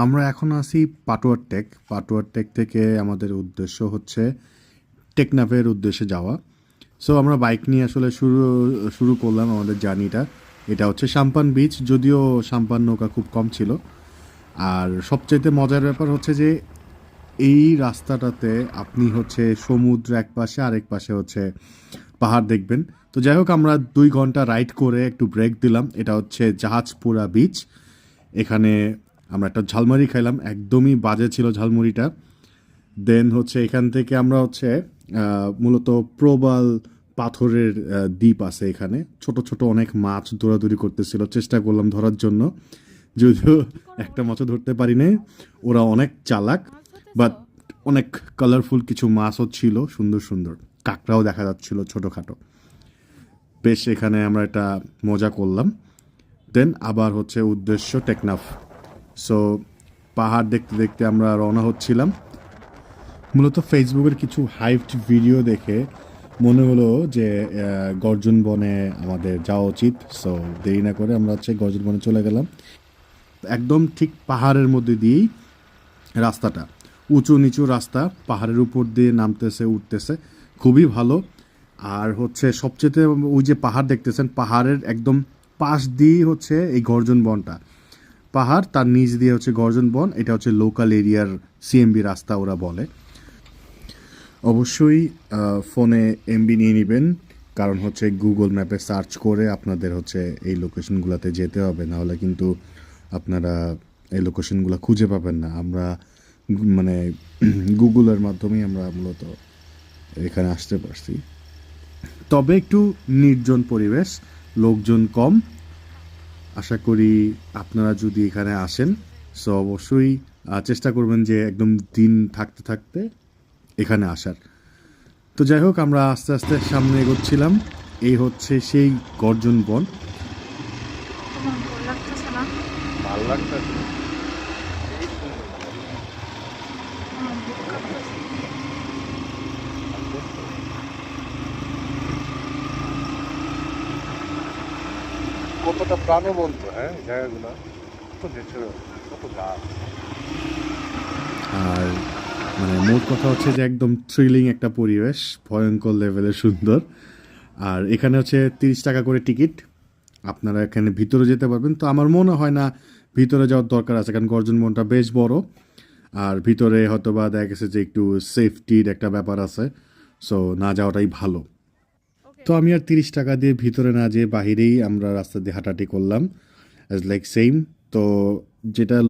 আমরা এখন আছি পাটুয়ার টেক থেকে আমাদের উদ্দেশ্য হচ্ছে টেকনাফের উদ্দেশ্যে যাওয়া। সো আমরা বাইক নিয়ে আসলে শুরু করলাম আমাদের জার্নিটা। এটা হচ্ছে সাম্পান বিচ, যদিও সাম্পান নৌকা খুব কম ছিল। আর সবচাইতে মজার ব্যাপার হচ্ছে যে এই রাস্তাটাতে আপনি হচ্ছে সমুদ্র এক পাশে, আরেক পাশে হচ্ছে পাহাড় দেখবেন। তো যাই হোক, আমরা 2 ঘন্টা রাইড করে একটু ব্রেক দিলাম। এটা হচ্ছে জাহাজপুরা বিচ। এখানে আমরা একটা ঝালমুড়ি খাইলাম, একদমই বাজে ছিল ঝালমুড়িটা। দেন হচ্ছে এখান থেকে আমরা হচ্ছে মূলত প্রবাল পাথরের দ্বীপ আছে এখানে। ছোট ছোট অনেক মাছ দৌড়াদৌড়ি করতেছিল, চেষ্টা করলাম ধরার জন্য, যদিও একটা মাছও ধরতে পারি নাই। ওরা অনেক চালাক, বাট অনেক কালারফুল কিছু মাছও ছিল, সুন্দর সুন্দর কাঁকড়াও দেখা যাচ্ছিল ছোটোখাটো। বেশ, এখানে আমরা একটা মজা করলাম। দেন আবার হচ্ছে উদ্দেশ্য টেকনাফ। সো পাহাড় দেখতে দেখতে আমরা রওনা হচ্ছিলাম। মূলত ফেসবুকের কিছু হাইপড ভিডিও দেখে মনে হলো যে গর্জন বনে আমাদের যাওয়া উচিত। সো দেরি না করে আমরা হচ্ছে গর্জন বনে চলে গেলাম। একদম ঠিক পাহাড়ের মধ্যে দিয়েই রাস্তাটা, উঁচু নিচু রাস্তা, পাহাড়ের উপর দিয়ে নামতেছে উঠতেছে, খুবই ভালো। আর হচ্ছে সবচেয়ে ওই যে পাহাড় দেখতেছেন, পাহাড়ের একদম পাশ দিয়েই হচ্ছে এই গর্জন বনটা। পাহাড়, তার নিচ দিয়ে হচ্ছে গর্জন বন। এটা হচ্ছে লোকাল এরিয়ার সিএমবি রাস্তা ওরা বলে। অবশ্যই ফোনে এমবি নিয়ে নেবেন, কারণ হচ্ছে গুগল ম্যাপে সার্চ করে আপনাদের হচ্ছে এই লোকেশনগুলোতে যেতে হবে, নাহলে কিন্তু আপনারা এই লোকেশনগুলো খুঁজে পাবেন না। আমরা মানে গুগলের মাধ্যমেই আমরা মূলত এখানে আসতে পারছি। তবে একটু নির্জন পরিবেশ, লোকজন কম। আশা করি আপনারা যদি এখানে আসেন, সো অবশ্যই চেষ্টা করবেন যে একদম দিন থাকতে থাকতে এখানে আসার। তো যাই হোক, আমরা আস্তে আস্তে সামনে এগোচ্ছিলাম। এই হচ্ছে সেই গর্জন বন। তোমার ভয় লাগতেছে না? ভাল লাগতেছে। আমার বুক কাঁপতেছে। কতটা প্রাণবন্ত, হ্যাঁ জায়গাগুলো, কত নেচার, কত গাছ। আর মানে মোট কথা হচ্ছে যে একদম থ্রিলিং একটা পরিবেশ, ভয়ঙ্কর লেভেলের সুন্দর। আর এখানে হচ্ছে 30 টাকা করে টিকিট, আপনারা এখানে ভিতরে যেতে পারবেন। তো আমার মনে হয় না ভিতরে যাওয়ার দরকার আছে, কারণ গর্জন বনটা বেশ বড়। আর ভিতরে হয়তো বা দেখা গেছে যে একটু সেফটির একটা ব্যাপার আছে, সো না যাওয়াটাই ভালো। তো আমি আর 30 টাকা দিয়ে ভিতরে না যেয়ে বাহিরেই আমরা রাস্তা দিয়ে হাঁটাহাঁটি করলাম, লাইক সেম। তো যেটা